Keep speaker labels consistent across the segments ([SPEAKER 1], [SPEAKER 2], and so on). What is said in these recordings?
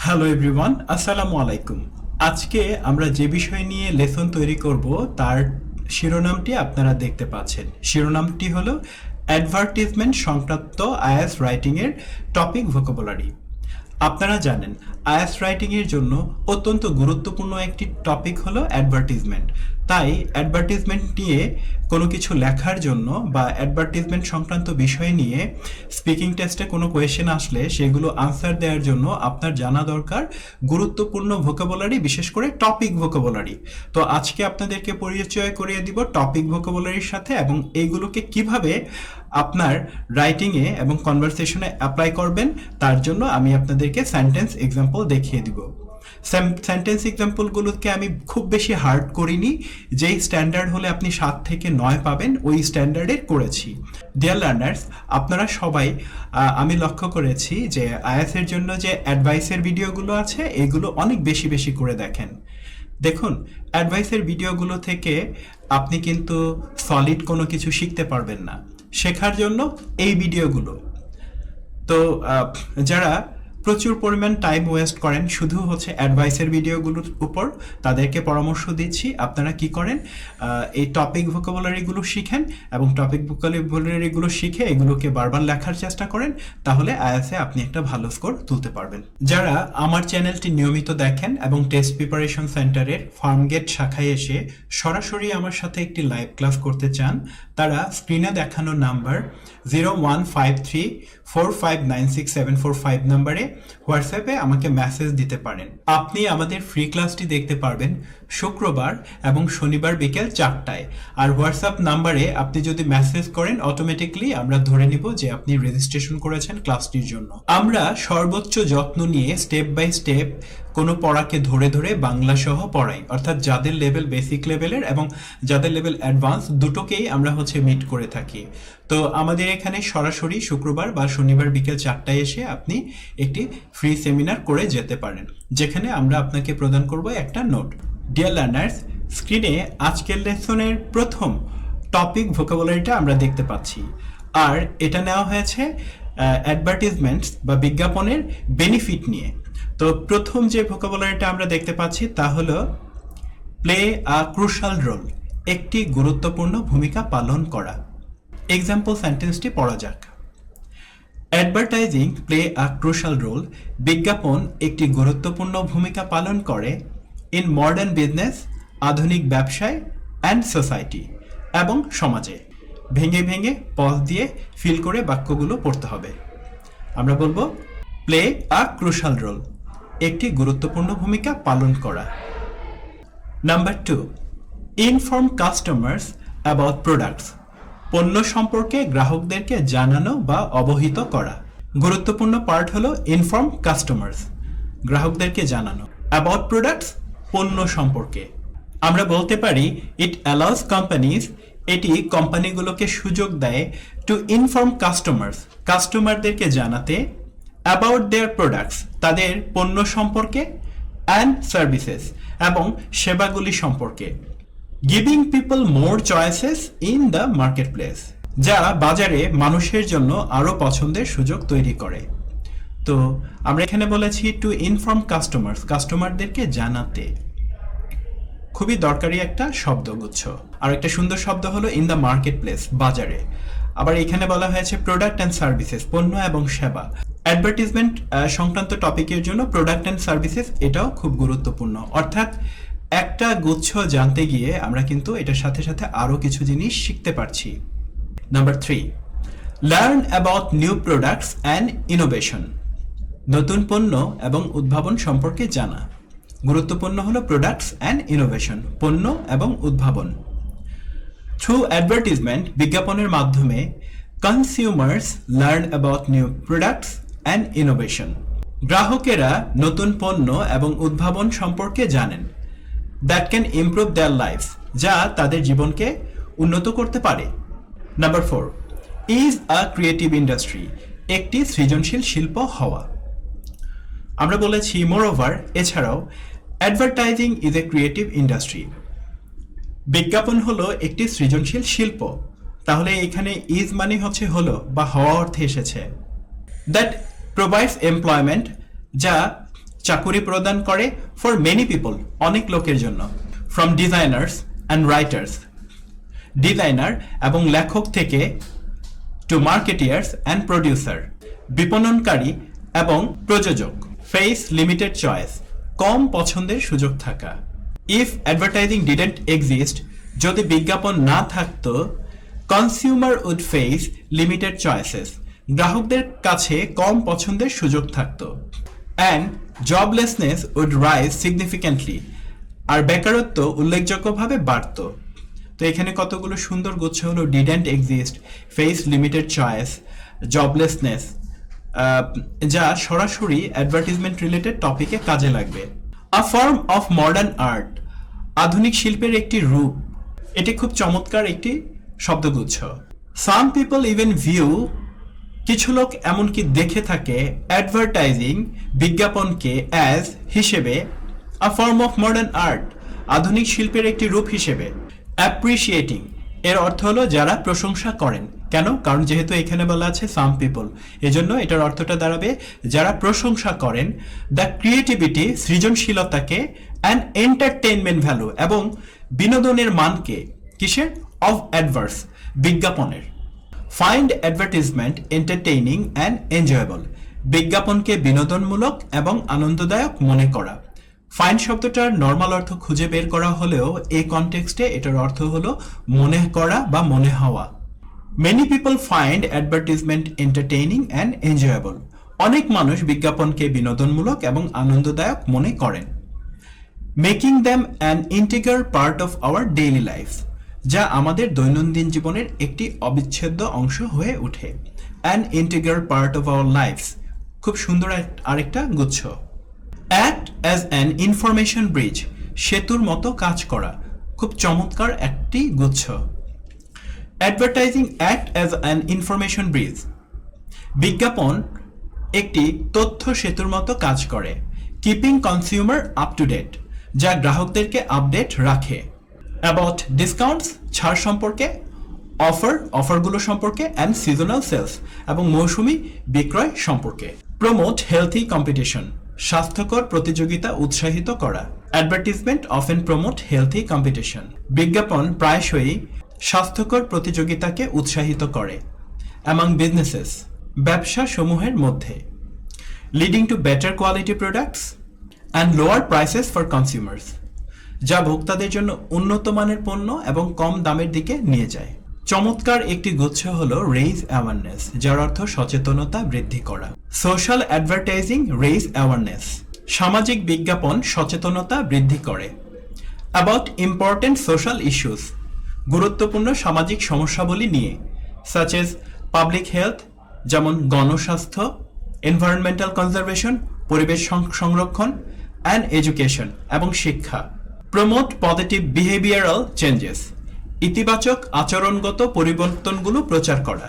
[SPEAKER 1] Hello everyone, আসসালামু আলাইকুম। আজকে আমরা যে বিষয় নিয়ে লেসন তৈরি করব তার শিরোনামটি আপনারা দেখতে পাচ্ছেন। শিরোনামটি হলো অ্যাডভার্টিজমেন্ট সংক্রান্ত আইএস রাইটিং এর টপিক ভোকাবুলারি। আপনারা জানেন আইএস রাইটিং এর জন্য অত্যন্ত গুরুত্বপূর্ণ একটি টপিক হলো অ্যাডভার্টিজমেন্ট। তাই অ্যাডভার্টিজমেন্ট নিয়ে কোনো কিছু লেখার জন্য বা অ্যাডভার্টিজমেন্ট সংক্রান্ত বিষয় নিয়ে স্পিকিং টেস্টে কোনো কোয়েশ্চেন আসলে সেগুলো আনসার দেওয়ার জন্য আপনার জানা দরকার গুরুত্বপূর্ণ ভোকাবুলারি, বিশেষ করে টপিক ভোকাবুলারি। তো আজকে আপনাদেরকে পরিচয় করিয়ে দিব টপিক ভোকাবুলারির সাথে এবং এইগুলোকে কিভাবে আপনার রাইটিংয়ে এবং কনভারসেশনে অ্যাপ্লাই করবেন তার জন্য আমি আপনাদেরকে সেন্টেন্স এক্সাম্পল দেখিয়ে দিব। সেন্টেন্স এক্সাম্পলগুলোকে আমি খুব বেশি হার্ড করিনি, যেই স্ট্যান্ডার্ড হলে আপনি 7 থেকে 9 পাবেন ওই স্ট্যান্ডার্ডের করেছি। ডিয়ার লার্নার্স, আপনারা সবাই আমি লক্ষ্য করেছি যে আইএস এর জন্য যে অ্যাডভাইসের ভিডিওগুলো আছে এগুলো অনেক বেশি বেশি করে দেখেন। দেখুন, অ্যাডভাইসের ভিডিওগুলো থেকে আপনি কিন্তু সলিড কোনো কিছু শিখতে পারবেন না। শেখার জন্য এই ভিডিওগুলো। তো যারা প্রচুর পরিমাণ টাইম ওয়েস্ট করেন শুধু অ্যাডভাইসের ভিডিওগুলোর উপর, তাদেরকে পরামর্শ দিচ্ছি আপনারা কি করেন, এই টপিক ভোকাবুলারিগুলো শিখেন এবং টপিক ভোকাবুলারিগুলো শিখে এগুলোকে বারবার লেখার চেষ্টা করেন, তাহলে আইএসএ আপনি একটা ভালো স্কোর তুলতে পারবেন। যারা আমার চ্যানেলটি নিয়মিত দেখেন এবং টেস্ট প্রিপারেশন সেন্টারের ফার্মগেট শাখায় এসে সরাসরি আমার সাথে একটি লাইভ ক্লাস করতে চান, তারা স্ক্রিনে দেখানো নাম্বার 015345967445 নাম্বারে হোয়াটসঅ্যাপে আমাকে মেসেজ দিতে পারেন। আপনি আমাদের ফ্রি ক্লাসটি দেখতে পারবেন শুক্রবার এবং শনিবার বিকেল 4টায়। আর হোয়াটসঅ্যাপ নাম্বারে আপনি যদি মেসেজ করেন অটোমেটিকলি আমরা ধরে নিব যে আপনি রেজিস্ট্রেশন করেছেন ক্লাসটির জন্য। আমরা সর্বোচ্চ যত্ন নিয়ে স্টেপ বাই স্টেপ কোনো পড়াকে ধরে ধরে বাংলা সহ পড়াই, অর্থাৎ যাদের লেভেল বেসিক লেভেলের এবং যাদের লেভেল অ্যাডভান্স দুটোকেই আমরা মিট করে থাকি। তো আমাদের এখানে সরাসরি শুক্রবার বা শনিবার বিকেল 4টায় এসে আপনি একটি ফ্রি সেমিনার করে যেতে পারেন, যেখানে আমরা আপনাকে প্রদান করব একটা নোট। ডিয়ার লার্নার্স, স্ক্রিনে আজকের লেসনের প্রথম টপিক ভোকাবুলারিটা আমরা দেখতে পাচ্ছি, আর এটা নেওয়া হয়েছে অ্যাডভার্টিজমেন্টস বা বিজ্ঞাপনের বেনিফিট নিয়ে। তো প্রথম যে ভোকাবুলারিটা আমরা দেখতে পাচ্ছি তা হলো প্লে আ ক্রুশাল রোল, একটি গুরুত্বপূর্ণ ভূমিকা পালন করা। এক্সাম্পল সেন্টেন্সটি পড়া যাক। Advertising play a crucial role, বিজ্ঞাপন একটি গুরুত্বপূর্ণ ভূমিকা পালন করে ইন মডার্ন বিজনেস, আধুনিক ব্যবসায় অ্যান্ড সোসাইটি, এবং সমাজে। ভেঙে ভেঙে পজ দিয়ে ফিল করে বাক্যগুলো পড়তে হবে। আমরা বলবো প্লে আ ক্রুশাল রোল, একটি গুরুত্বপূর্ণ ভূমিকা পালন করা। Number 2, inform customers about products, পণ্য সম্পর্কে গ্রাহকদেরকে জানানো বা অবহিত করা। গুরুত্বপূর্ণ পার্ট হলো ইনফর্ম কাস্টমার্স, গ্রাহকদেরকে জানানো, অ্যাবাউট প্রোডাক্টস, পণ্য সম্পর্কে। আমরা বলতে পারি ইট অ্যালাউস কোম্পানিজ, এটি কোম্পানিগুলোকে সুযোগ দেয় টু ইনফর্ম কাস্টমার্স, কাস্টমারদেরকে জানাতে, অ্যাবাউট দেয়ার প্রোডাক্টস, তাদের পণ্য সম্পর্কে, অ্যান্ড সার্ভিসেস, এবং সেবাগুলি সম্পর্কে। Giving people more choices in the market place, যা বাজারে মানুষের জন্য আরও পছন্দের সুযোগ তৈরি করে। তো আমরা এখানে বলেছি টু ইনফর্ম কাস্টমার্স, কাস্টমারদেরকে জানাতে। খুবই দরকারি একটা শব্দগুচ্ছ। আর একটা সুন্দর শব্দ হলো ইন দ্য মার্কেট প্লেস, বাজারে। আবার এখানে বলা হয়েছে প্রোডাক্ট অ্যান্ড সার্ভিসেস, পণ্য এবং সেবা। অ্যাডভার্টিজমেন্ট সংক্রান্ত টপিকের জন্য প্রোডাক্ট অ্যান্ড সার্ভিসেস এটাও খুব গুরুত্বপূর্ণ। অর্থাৎ একটা গুচ্ছ জানতে গিয়ে আমরা কিন্তু এটার সাথে সাথে আরও কিছু জিনিস শিখতে পারছি। Number 3, learn about new products and innovation, নতুন পণ্য এবং উদ্ভাবন সম্পর্কে জানা। গুরুত্বপূর্ণ হলো প্রোডাক্টস অ্যান্ড ইনোভেশন, পণ্য এবং উদ্ভাবন। থ্রু অ্যাডভার্টিজমেন্ট, বিজ্ঞাপনের মাধ্যমে consumers learn about new products and innovation, গ্রাহকেরা নতুন পণ্য এবং উদ্ভাবন সম্পর্কে জানেন। That can improve their life, যা তাদের জীবনকে উন্নত করতে পারে। Number 4, is a creative industry, একটি সৃজনশীল শিল্প হওয়া। আমরা বলেছি মোরওভার, এছাড়াও advertising is a creative industry, বিজ্ঞাপন হলো একটি সৃজনশীল শিল্প। তাহলে এখানে ইজ মানে হলো বা হওয়া অর্থে এসেছে। দ্যাট প্রোভাইডস এমপ্লয়মেন্ট, যা চাকুরি প্রদান করে ফর মেনি পিপল, অনেক লোকের জন্য। From designers and writers, designer এবং লেখক থেকে, টু মার্কেটিয়ার্স অ্যান্ড প্রডিউসার, বিপণনকারী এবং প্রযোজক। ফেস লিমিটেড চয়েস, কম পছন্দের সুযোগ থাকা। ইফ অ্যাডভার্টাইজিং ডিডেন্ট এক্সিস্ট, যদি বিজ্ঞাপন না থাকতো, consumer would face limited choices, গ্রাহকদের কাছে কম পছন্দের সুযোগ থাকতো। And joblessness would rise significantly, আর বেকারত্ব উল্লেখযোগ্যভাবে বাড়ত। তো এখানে কতগুলো সুন্দর গুচ্ছ হলো, didn't exist, face limited choice, joblessness, যা সরাসরি অ্যাডভার্টিজমেন্ট রিলেটেড টপিকে কাজে লাগবে। A form of modern art, আধুনিক শিল্পের একটি রূপ, এটি খুব চমৎকার একটি শব্দগুচ্ছ। সাম পিপল ইভেন ভিউ, কিছু লোক এমনকি দেখে থাকে অ্যাডভার্টাইজিং, বিজ্ঞাপনকে, অ্যাজ হিসেবে, আ ফর্ম অফ মডার্ন আর্ট, আধুনিক শিল্পের একটি রূপ হিসেবে। অ্যাপ্রিসিয়েটিং, এর অর্থ হলো যারা প্রশংসা করেন। কেন? কারণ যেহেতু এখানে বলা আছে সাম পিপল, এজন্য এটার অর্থটা দাঁড়াবে যারা প্রশংসা করেন। দ্য ক্রিয়েটিভিটি, সৃজনশীলতাকে, অ্যান্ড এন্টারটেইনমেন্ট ভ্যালু, এবং বিনোদনের মানকে, কিসের? অফ অ্যাডভার্স, বিজ্ঞাপনের। Find advertisement entertaining and enjoyable, বিজ্ঞাপনকে বিনোদনমূলক এবং আনন্দদায়ক মনে করা। ফাইন্ড শব্দটার নর্মাল অর্থ খুঁজে বের করা হলেও এই কনটেক্সটে এটার অর্থ হলো মনে করা বা মনে হওয়া। Many people find advertisement entertaining and enjoyable, অনেক মানুষ বিজ্ঞাপনকে বিনোদনমূলক এবং আনন্দদায়ক মনে করেন। Making them an integral part of our daily life, যা আমাদের দৈনন্দিন জীবনের একটি অবিচ্ছেদ্য অংশ হয়ে ওঠে। An integral part of our lives, খুব সুন্দর আরেকটা গুচ্ছ। Act as an information bridge, সেতুর মতো কাজ করা, খুব চমৎকার একটি গুচ্ছ। Advertising act as an information bridge, বিজ্ঞাপন একটি তথ্য সেতুর মতো কাজ করে। Keeping consumer up to date, যা গ্রাহকদেরকে আপডেট রাখে। অ্যাবাউট ডিসকাউন্টস, ছাড় সম্পর্কে। অফারগুলো সম্পর্কে। অ্যান্ড সিজনাল সেলস, এবং মৌসুমি বিক্রয় সম্পর্কে। প্রমোট হেলথি কম্পিটিশন, স্বাস্থ্যকর প্রতিযোগিতা উৎসাহিত করা। Advertisement often promote healthy competition, বিজ্ঞাপন প্রায়শই স্বাস্থ্যকর প্রতিযোগিতাকে উৎসাহিত করে। অ্যামাং বিজনেসেস, ব্যবসা সমূহের মধ্যে। Leading to better quality products and lower prices for consumers, যা ভোক্তাদের জন্য উন্নত মানের পণ্য এবং কম দামের দিকে নিয়ে যায়। চমৎকার একটি গুচ্ছ হলো রেইজ অ্যাওয়ারনেস, যার অর্থ সচেতনতা বৃদ্ধি করা। সোশ্যাল অ্যাডভার্টাইজিং রেইজ অ্যাওয়ারনেস, সামাজিক বিজ্ঞাপন সচেতনতা বৃদ্ধি করে। অ্যাবাউট ইম্পর্টেন্ট সোশ্যাল ইস্যুস, গুরুত্বপূর্ণ সামাজিক সমস্যাবলী নিয়ে। সাচ এজ পাবলিক হেলথ, যেমন গণস্বাস্থ্য, এনভায়রনমেন্টাল কনজারভেশন, পরিবেশ সংরক্ষণ, অ্যান্ড এডুকেশন, এবং শিক্ষা। প্রমোট পজিটিভ বিহেভিয়ারাল চেঞ্জেস, ইতিবাচক আচরণগত পরিবর্তনগুলো প্রচার করা।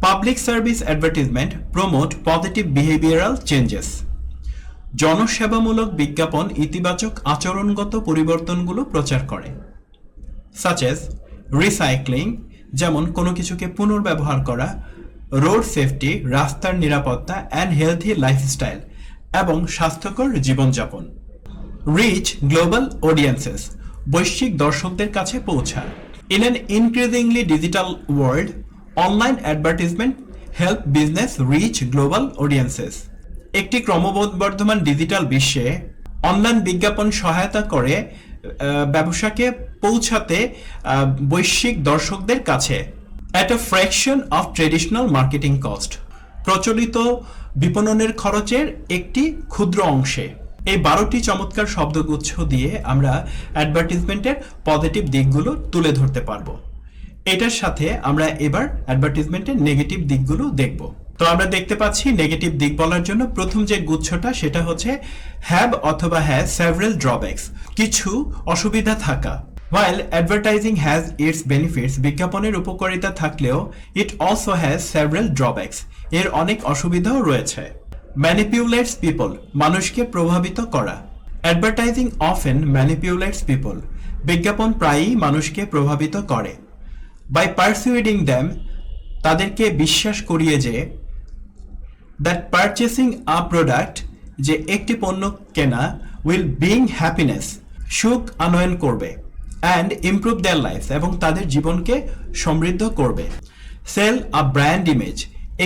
[SPEAKER 1] Public service advertisement promote positive behavioural changes, জনসেবামূলক বিজ্ঞাপন ইতিবাচক আচরণগত পরিবর্তনগুলো প্রচার করে। সাচ এজ রিসাইক্লিং, যেমন কোনো কিছুকে পুনর্ব্যবহার করা। রোড সেফটি, রাস্তার নিরাপত্তা, অ্যান্ড হেলথি লাইফস্টাইল, এবং স্বাস্থ্যকর জীবনযাপন। রিচ গ্লোবাল অডিয়েন্সেস, বৈশ্বিক দর্শকদের কাছে পৌঁছা। In an increasingly digital world, online advertisement help business reach global audiences, একটি ক্রমবর্ধমান ডিজিটাল বিশ্বে অনলাইন বিজ্ঞাপন সহায়তা করে ব্যবসাকে পৌঁছাতে বৈশ্বিক দর্শকদের কাছে। At a fraction of traditional marketing cost, প্রচলিত বিপণনের খরচের একটি ক্ষুদ্র অংশে। এই 12টি চমৎকার শব্দগুচ্ছ দিয়ে আমরা অ্যাডভার্টিজমেন্টের পজিটিভ দিকগুলো তুলে ধরতে পারবো। এটার সাথে আমরা এবার অ্যাডভার্টিজমেন্টের নেগেটিভ দিকগুলো দেখব। তো আমরা দেখতে পাচ্ছি নেগেটিভ দিক বলার জন্য প্রথম যে গুচ্ছটা সেটা হচ্ছে হ্যাভ অথবা হ্যাজ সেভারাল ড্রব্যাকস, কিছু অসুবিধা থাকা। While advertising has its benefits, বিজ্ঞাপনের উপকারিতা থাকলেও it also has several drawbacks, এর অনেক অসুবিধাও রয়েছে। Manipulates people, মানুষকে প্রভাবিত করা। Advertising often manipulates people, বিজ্ঞাপন প্রায়ই মানুষকে প্রভাবিত করে। By persuading them, তাদেরকে বিশ্বাস করিয়ে যে that purchasing a product যে একটি পণ্য কেনা উইল ব্রিং হ্যাপিনেস, সুখ আনয়ন করবে, অ্যান্ড ইমপ্রুভ দেয়ার লাইফ, এবং তাদের জীবনকে সমৃদ্ধ করবে। সেল আ ব্র্যান্ড ইমেজ,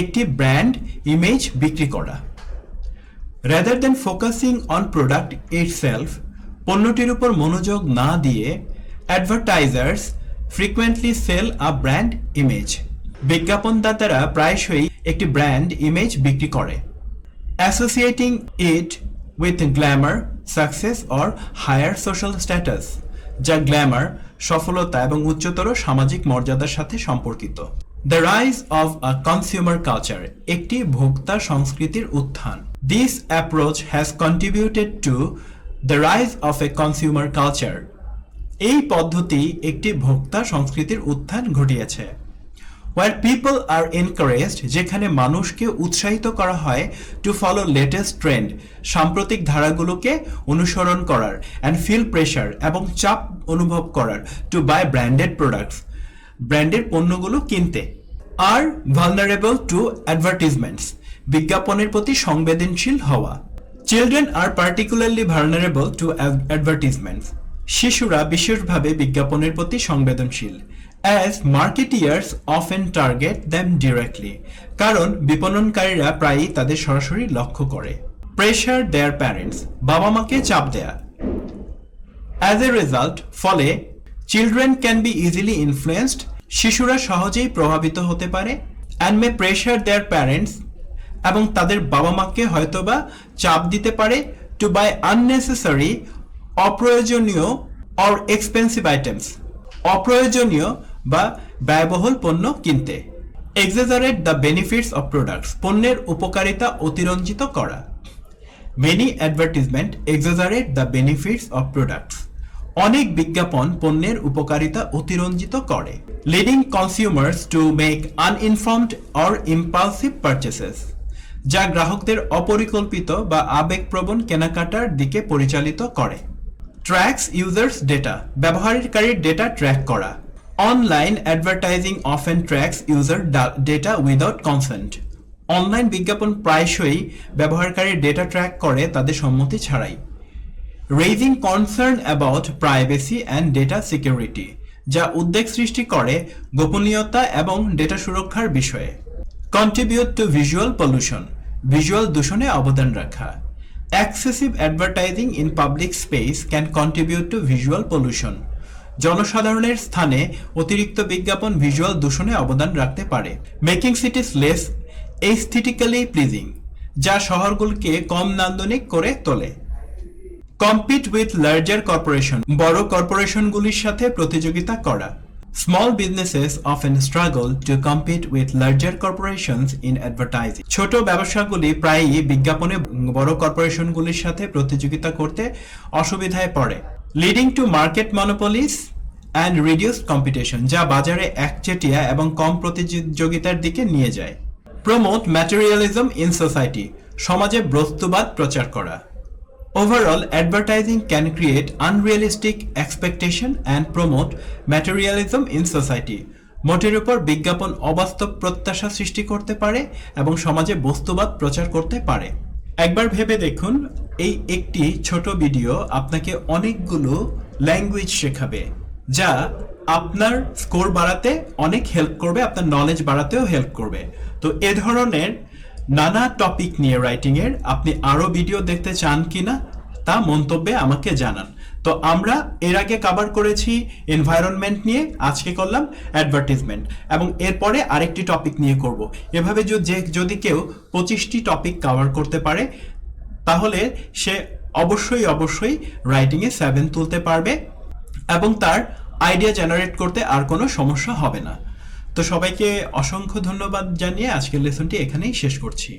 [SPEAKER 1] একটি ব্র্যান্ড ইমেজ বিক্রি করা। Rather than focusing on product itself, পণ্যটির উপর মনোযোগ না দিয়ে advertisers frequently sell a brand image, বিজ্ঞাপনদাতারা প্রায়শই একটি ব্র্যান্ড ইমেজ বিক্রি করে। Associating it with glamour, success or higher social status, যা গ্ল্যামার, সফলতা এবং উচ্চতর সামাজিক মর্যাদার সাথে সম্পর্কিত। The rise of a consumer culture, একটি ভোক্তা সংস্কৃতির উত্থান। This approach has contributed to the rise of A consumer culture, এই পদ্ধতি একটি ভোক্তা সংস্কৃতির উত্থান ঘটিয়েছে। Where people are encouraged, যেখানে মানুষকে উৎসাহিত করা হয় টু ফলো লেটেস্ট ট্রেন্ড, সাম্প্রতিক ধারাগুলোকে অনুসরণ করার, অ্যান্ড ফিল প্রেশার, এবং চাপ অনুভব করার, টু বাই ব্র্যান্ডেড প্রোডাক্টস, ব্র্যান্ডের পণ্যগুলো কিনতে। আর ভালনারেবল টু অ্যাডভার্টিজমেন্টস, বিজ্ঞাপনের প্রতি সংবেদনশীল হওয়া। Children are particularly vulnerable two অ্যাডভার্টিজমেন্টস, শিশুরা বিশেষভাবে বিজ্ঞাপনের প্রতি সংবেদনশীল। As marketeers often target them directly, কারণ বিপণনকারীরা প্রায়ই তাদের সরাসরি লক্ষ্য করে। Pressure their parents, বাবা মাকে চাপ দেয়া। As a result, ফলে children can be easily influenced, শিশুরা সহজেই প্রভাবিত হতে পারে, and may pressure their parents, এবং তাদের বাবা মাকে হয়তোবা চাপ দিতে পারে to buy unnecessary, অপ্রয়োজনীয় or expensive items, অপ্রয়োজনীয় বা ব্যয়বহুল পণ্য কিনতে। Exaggerate the benefits of products, পণ্যের উপকারিতা অতিরঞ্জিত করা। Many advertisement exaggerate the benefits of products, অনেক বিজ্ঞাপন পণ্যের উপকারিতা অতিরঞ্জিত করে। Leading consumers to make uninformed or impulsive purchases, যা গ্রাহকদের অপরিকল্পিত বা আবেগপ্রবণ কেনাকাটার দিকে পরিচালিত করে। ট্র্যাকস ইউজার্স ডেটা, ব্যবহারকারীর ডেটা ট্র্যাক করা। Online advertising often tracks user data without consent, অনলাইন বিজ্ঞাপন প্রায়শই ব্যবহারকারীর ডেটা ট্র্যাক করে তাদের সম্মতি ছাড়াই। Raising concern about privacy and data security, যা উদ্বেগ সৃষ্টি করে গোপনীয়তা এবং ডেটা সুরক্ষার বিষয়ে। Contribute to visual pollution, visual দূষণে অবদান রাখা। Excessive advertising in public space can contribute to visual pollution, জনসাধারণের স্থানে অতিরিক্ত বিজ্ঞাপন ভিজুয়াল দূষণে অবদান রাখতে পারে। মেকিং সিটিজ লেস এস্থেটিক্যালি প্লিজিং, যা শহরগুলোকে কম নান্দনিক করে তোলে। কম্পিট উইথ লার্জার কর্পোরেশন, বড় কর্পোরেশনগুলির সাথে প্রতিযোগিতা করা। Small businesses often struggle two compete with larger corporations in advertising, ছোট ব্যবসাগুলি প্রায়ই বিজ্ঞাপনে বড় কর্পোরেশনগুলির সাথে প্রতিযোগিতা করতে অসুবিধায় পড়ে। Leading to market মনোপলিস and reduced competition, যা বাজারে একচেটিয়া এবং কম প্রতিযোগিতার দিকে নিয়ে যায়। প্রমোট ম্যাটেরিয়ালিজম ইন সোসাইটি, সমাজে বস্তুবাদ প্রচার করা। Overall, advertising can create unrealistic expectation and promote materialism in society. মোটের উপর বিজ্ঞাপন অবাস্তব প্রত্যাশা সৃষ্টি করতে পারে এবং সমাজে বস্তুবাদ প্রচার করতে পারে। একবার ভেবে দেখুন, এই একটি ছোট ভিডিও আপনাকে অনেকগুলো ল্যাঙ্গুয়েজ শেখাবে, যা আপনার স্কোর বাড়াতে অনেক হেল্প করবে, আপনার নলেজ বাড়াতেও হেল্প করবে। তো এ ধরনের নানা টপিক নিয়ে রাইটিং এর আপনি আরো ভিডিও দেখতে চান কিনা তা মন্তব্যে আমাকে জানান। তো আমরা এর আগে কভার করেছি এনভায়রনমেন্ট নিয়ে, আজকে করলাম অ্যাডভার্টাইজমেন্ট, এবং এরপরে আরেকটি টপিক নিয়ে করব। এভাবে যদি কেউ 25টি টপিক কভার করতে পারে তাহলে সে অবশ্যই রাইটিংয়ে 7 তুলতে পারবে এবং তার আইডিয়া জেনারেট করতে আর কোনো সমস্যা হবে না। তো সবাইকে অসংখ্য ধন্যবাদ জানিয়ে আজকের লেসনটি এখানেই শেষ করছি।